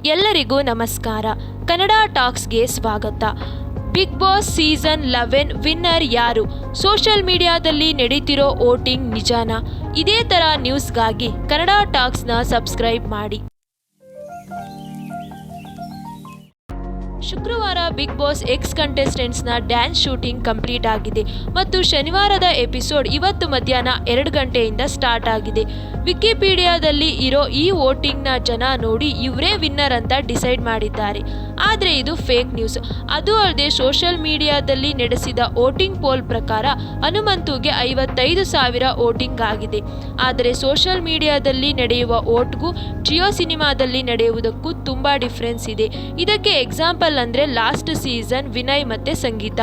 ಎಲ್ಲರಿಗೂ ನಮಸ್ಕಾರ. ಕನ್ನಡ ಟಾಕ್ಸ್ಗೆ ಸ್ವಾಗತ. ಬಿಗ್ ಬಾಸ್ ಸೀಸನ್ 11 ವಿನ್ನರ್ ಯಾರು? ಸೋಷಿಯಲ್ ಮೀಡಿಯಾದಲ್ಲಿ ನಡೀತಿರೋ ವೋಟಿಂಗ್ ನಿಜಾನಾ? ಇದೇ ಥರ ನ್ಯೂಸ್ಗಾಗಿ ಕನ್ನಡ ಟಾಕ್ಸ್ನ ಸಬ್ಸ್ಕ್ರೈಬ್ ಮಾಡಿ. ಶುಕ್ರವಾರ ಬಿಗ್ ಬಾಸ್ ಎಕ್ಸ್ ಕಂಟೆಸ್ಟೆಂಟ್ಸ್ನ ಡ್ಯಾನ್ಸ್ ಶೂಟಿಂಗ್ ಕಂಪ್ಲೀಟ್ ಆಗಿದೆ ಮತ್ತು ಶನಿವಾರದ ಎಪಿಸೋಡ್ ಇವತ್ತು ಮಧ್ಯಾಹ್ನ 2 ಗಂಟೆಯಿಂದ ಸ್ಟಾರ್ಟ್ ಆಗಿದೆ. ವಿಕಿಪೀಡಿಯಾದಲ್ಲಿ ಇರೋ ಈ ವೋಟಿಂಗ್ನ ಜನ ನೋಡಿ ಇವರೇ ವಿನ್ನರ್ ಅಂತ ಡಿಸೈಡ್ ಮಾಡಿದ್ದಾರೆ. ಆದರೆ ಇದು ಫೇಕ್ ನ್ಯೂಸ್. ಅದು ಅಲ್ಲದೆ ಸೋಷಿಯಲ್ ಮೀಡಿಯಾದಲ್ಲಿ ನಡೆಸಿದ ವೋಟಿಂಗ್ ಪೋಲ್ ಪ್ರಕಾರ ಹನುಮಂತುಗೆ 55,000 ವೋಟಿಂಗ್ ಆಗಿದೆ. ಆದರೆ ಸೋಷಿಯಲ್ ಮೀಡಿಯಾದಲ್ಲಿ ನಡೆಯುವ ವೋಟ್ಗೂ ಜಿಯೋ ಸಿನಿಮಾದಲ್ಲಿ ನಡೆಯುವುದಕ್ಕೂ ತುಂಬ ಡಿಫ್ರೆನ್ಸ್ ಇದೆ. ಇದಕ್ಕೆ ಎಕ್ಸಾಂಪಲ್ ಅಂದರೆ ಲಾಸ್ಟ್ ಸೀಸನ್ ವಿನಯ್ ಮತ್ತು ಸಂಗೀತ.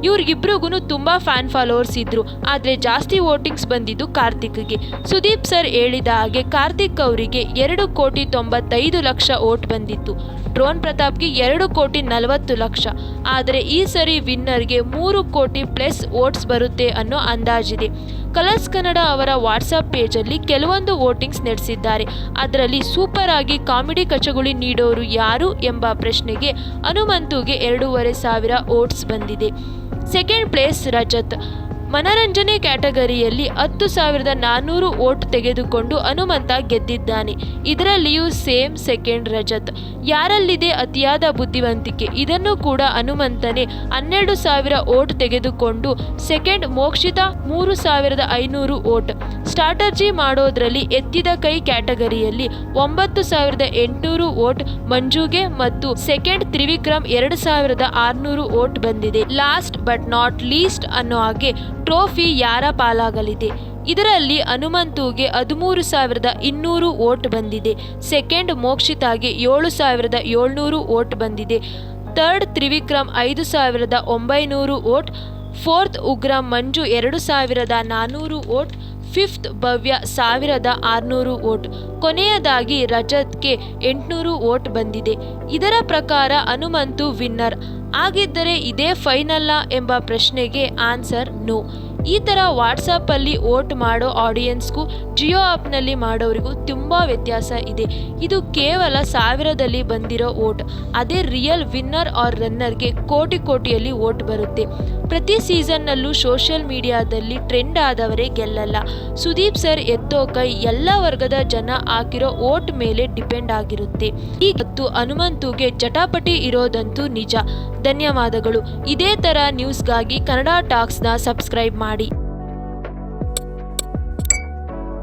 ಇವ್ರಿಗಿಬ್ರಿಗೂ ತುಂಬ ಫ್ಯಾನ್ ಫಾಲೋವರ್ಸ್ ಇದ್ರು. ಆದರೆ ಜಾಸ್ತಿ ವೋಟಿಂಗ್ಸ್ ಬಂದಿದ್ದು ಕಾರ್ತಿಕ್ಗೆ. ಸುದೀಪ್ ಸರ್ ಹೇಳಿದ ಹಾಗೆ ಕಾರ್ತಿಕ್ ಅವರಿಗೆ 2,95,00,000 ವೋಟ್ ಬಂದಿತ್ತು. ಡ್ರೋನ್ ಪ್ರತಾಪ್ಗೆ 2,40,00,000. ಆದರೆ ಈ ಸರಿ ವಿನ್ನರ್ಗೆ 3 ಕೋಟಿ ಪ್ಲಸ್ ವೋಟ್ಸ್ ಬರುತ್ತೆ ಅನ್ನೋ ಅಂದಾಜಿದೆ. ಕಲರ್ಸ್ ಕನ್ನಡ ಅವರ ವಾಟ್ಸಪ್ ಪೇಜಲ್ಲಿ ಕೆಲವೊಂದು ವೋಟಿಂಗ್ಸ್ ನಡೆಸಿದ್ದಾರೆ. ಅದರಲ್ಲಿ ಸೂಪರ್ ಆಗಿ ಕಾಮಿಡಿ ಕಚಗುಳಿ ನೀಡೋರು ಯಾರು ಎಂಬ ಪ್ರಶ್ನೆಗೆ ಹನುಮಂತುಗೆ 2,500 ವೋಟ್ಸ್ ಬಂದಿದೆ. Second place Rajat. ಮನರಂಜನೆ ಕ್ಯಾಟಗರಿಯಲ್ಲಿ 10,400 ವೋಟ್ ತೆಗೆದುಕೊಂಡು ಹನುಮಂತ ಗೆದ್ದಿದ್ದಾನೆ. ಇದರಲ್ಲಿಯೂ ಸೇಮ್ ಸೆಕೆಂಡ್ ರಜತ್. ಯಾರಲ್ಲಿದೆ ಅತಿಯಾದ ಬುದ್ಧಿವಂತಿಕೆ? ಇದನ್ನು ಕೂಡ ಹನುಮಂತನೇ 12,000 ವೋಟ್ ತೆಗೆದುಕೊಂಡು ಸೆಕೆಂಡ್. ಮೋಕ್ಷಿತಾ 3,500 ವೋಟ್. ಸ್ಟ್ರಾಟಜಿ ಮಾಡೋದ್ರಲ್ಲಿ ಎತ್ತಿದ ಕೈ ಕ್ಯಾಟಗರಿಯಲ್ಲಿ 9,800 ವೋಟ್ ಮಂಜುಗೆ ಮತ್ತು ಸೆಕೆಂಡ್ ತ್ರಿವಿಕ್ರಮ್ 2,600 ವೋಟ್ ಬಂದಿದೆ. ಲಾಸ್ಟ್ ಬಟ್ ನಾಟ್ ಲೀಸ್ಟ್ ಅನ್ನೋ ಹಾಗೆ ಟ್ರೋಫಿ ಯಾರ ಪಾಲಾಗಲಿದೆ? ಇದರಲ್ಲಿ ಹನುಮಂತುಗೆ 13,200 ವೋಟ್ ಬಂದಿದೆ. ಸೆಕೆಂಡ್ ಮೋಕ್ಷಿತಾಗೆ 7,700 ವೋಟ್ ಬಂದಿದೆ. Third Trivikram 5,900 vote. ಫೋರ್ತ್ ಉಗ್ರ ಮಂಜು 2,400 ವೋಟ್. ಫಿಫ್ತ್ ಭವ್ಯ 1,600 ವೋಟ್. ಕೊನೆಯದಾಗಿ ರಜತ್ಗೆ 800 ವೋಟ್ ಬಂದಿದೆ. ಇದರ ಪ್ರಕಾರ ಹನುಮಂತು ವಿನ್ನರ್. ಆಗಿದ್ದರೆ ಇದೇ ಫೈನಲ್ಲಾ ಎಂಬ ಪ್ರಶ್ನೆಗೆ ಆನ್ಸರ್ ನೋ. ಈ ಥರ ವಾಟ್ಸಪ್ಪಲ್ಲಿ ವೋಟ್ ಮಾಡೋ ಆಡಿಯನ್ಸ್ಗೂ ಜಿಯೋ ಆ್ಯಪ್ನಲ್ಲಿ ಮಾಡೋರಿಗೂ ತುಂಬ ವ್ಯತ್ಯಾಸ ಇದೆ. ಇದು ಕೇವಲ 1000ದಲ್ಲಿ ಬಂದಿರೋ ವೋಟ್. ಅದೇ ರಿಯಲ್ ವಿನ್ನರ್ ಆರ್ ರನ್ನರ್ಗೆ ಕೋಟಿಯಲ್ಲಿ ವೋಟ್ ಬರುತ್ತೆ. ಪ್ರತಿ ಸೀಸನ್ನಲ್ಲೂ ಸೋಷಿಯಲ್ ಮೀಡಿಯಾದಲ್ಲಿ ಟ್ರೆಂಡ್ ಆದವರೇ ಗೆಲ್ಲಲ್ಲ. ಸುದೀಪ್ ಸರ್ ಎತ್ತೋ ಕೈ ಎಲ್ಲ ವರ್ಗದ ಜನ ಹಾಕಿರೋ ವೋಟ್ ಮೇಲೆ ಡಿಪೆಂಡ್ ಆಗಿರುತ್ತೆ. ಈಗತ್ತು ಹನುಮಂತುಗೆ ಜಟಾಪಟಿ ಇರೋದಂತೂ ನಿಜ. ಧನ್ಯವಾದಗಳು. ಇದೇ ಥರ ನ್ಯೂಸ್ಗಾಗಿ ಕನ್ನಡ ಟಾಕ್ಸ್ನ ಸಬ್ಸ್ಕ್ರೈಬ್ ಮಾಡಿ.